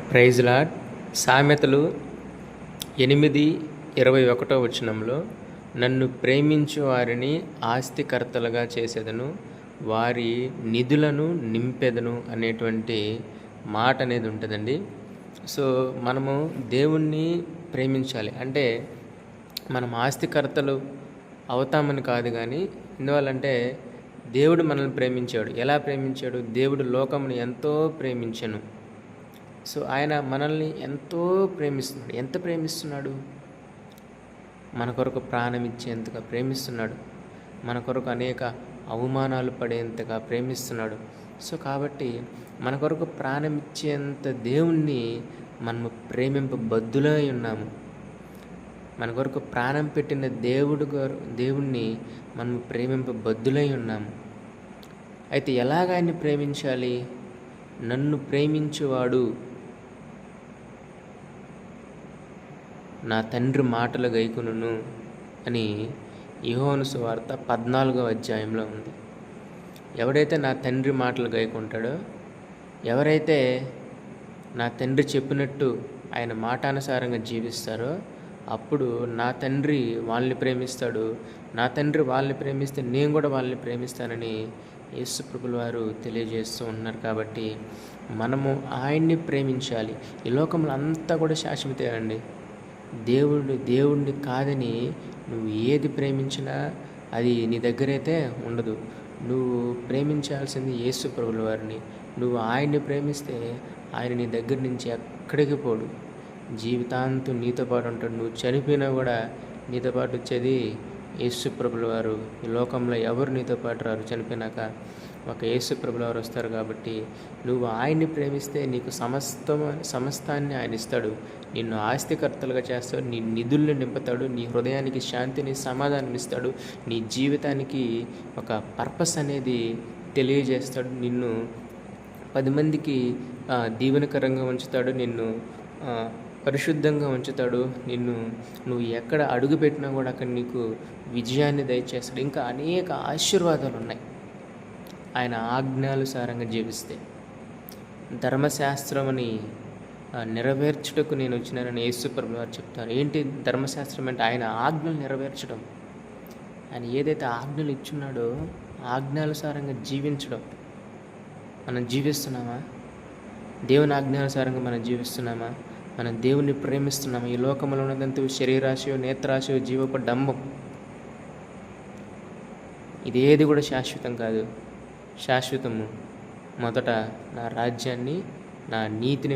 Praise lord. సామెతలు 8:21 నన్ను ప్రేమించు వారిని ఆస్తికర్తలుగా చేసేదను, వారి నిధులను నింపెదను అనేటువంటి మాట అనేది ఉంటుందండి. సో మనము దేవుణ్ణి ప్రేమించాలి అంటే మనం ఆస్తికర్తలు అవుతామని కాదు, కానీ ఎందువల్లంటే దేవుడు మనల్ని ప్రేమించాడు. ఎలా ప్రేమించాడు? దేవుడు లోకమును ఎంతో ప్రేమించెను. సో ఆయన మనల్ని ఎంతో ప్రేమిస్తున్నాడు. ఎంత ప్రేమిస్తున్నాడు? మన కొరకు ప్రాణం ఇచ్చేంతగా ప్రేమిస్తున్నాడు. మన కొరకు అనేక అవమానాలు పడేంతగా ప్రేమిస్తున్నాడు. సో కాబట్టి మన కొరకు ప్రాణం ఇచ్చేంత దేవుణ్ణి మనము ప్రేమింపబద్దులై ఉన్నాము. మన కొరకు ప్రాణం పెట్టిన దేవుణ్ణి మనము ప్రేమింపబద్దులై ఉన్నాము. అయితే ఎలాగ ఆయన్ని ప్రేమించాలి? నన్ను ప్రేమించువాడు నా తండ్రి మాటలు గైకొనును అని యోహాను సువార్త 14వ అధ్యాయంలో ఉంది. ఎవడైతే నా తండ్రి మాటలు గైకుంటాడో, ఎవరైతే నా తండ్రి చెప్పినట్టు ఆయన మాటానుసారంగా జీవిస్తారో, అప్పుడు నా తండ్రి వాళ్ళని ప్రేమిస్తాడు. నా తండ్రి వాళ్ళని ప్రేమిస్తే నేను కూడా వాళ్ళని ప్రేమిస్తానని యేసు ప్రభుల వారు తెలియజేస్తూ ఉన్నారు. కాబట్టి మనము ఆయన్ని ప్రేమించాలి. ఈ లోకంలో అంతా కూడా శాశ్వతే అండి. దేవుణ్ణి కాదని నువ్వు ఏది ప్రేమించినా అది నీ దగ్గరైతే ఉండదు. నువ్వు ప్రేమించాల్సింది యేసు ప్రభుల వారిని. నువ్వు ఆయన్ని ప్రేమిస్తే ఆయన నీ దగ్గర నుంచి ఎక్కడికి పోడు. జీవితాంతం నీతో పాటు ఉంటాడు. నువ్వు చనిపోయినా కూడా నీతో పాటు వచ్చేది యేసు ప్రభుల వారు. ఈ లోకంలో ఎవరు నీతో పాటు రారు. చనిపోయినాక ఒక యేసు ప్రభుల వారు వస్తారు. కాబట్టి నువ్వు ఆయన్ని ప్రేమిస్తే నీకు సమస్తాన్ని ఆయన ఇస్తాడు. నిన్ను ఆస్తికర్తలుగా చేస్తాడు. నీ నిధుల్ని నింపుతాడు. నీ హృదయానికి శాంతిని, సమాధానం ఇస్తాడు. నీ జీవితానికి ఒక పర్పస్ అనేది తెలియజేస్తాడు. నిన్ను 10 మందికి దీవెనకరంగా ఉంచుతాడు. నిన్ను పరిశుద్ధంగా ఉంచుతాడు. నువ్వు ఎక్కడ అడుగు పెట్టినా కూడా అక్కడ నీకు విజయాన్ని దయచేస్తాడు. ఇంకా అనేక ఆశీర్వాదాలు ఉన్నాయి ఆయన ఆజ్ఞానుసారంగా జీవిస్తే. ధర్మశాస్త్రం అని నెరవేర్చుటకు నేను వచ్చినానని యేసు ప్రభువు వారు చెప్తారు. ఏంటి ధర్మశాస్త్రం అంటే? ఆయన ఆజ్ఞలు నెరవేర్చడం. ఆయన ఏదైతే ఆజ్ఞలు ఇచ్చున్నాడో ఆజ్ఞానుసారంగా జీవించడం. మనం జీవిస్తున్నామా? దేవుని ఆజ్ఞానుసారంగా మనం జీవిస్తున్నామా? మనం దేవుణ్ణి ప్రేమిస్తున్నామా? ఈ లోకంలో ఉన్నదంతా శరీరాశయో, నేత్రాశయో, జీవపు డంబం. ఇదేది కూడా శాశ్వతం కాదు. శాశ్వతము మొదట నా రాజ్యాన్ని, నా నీతిని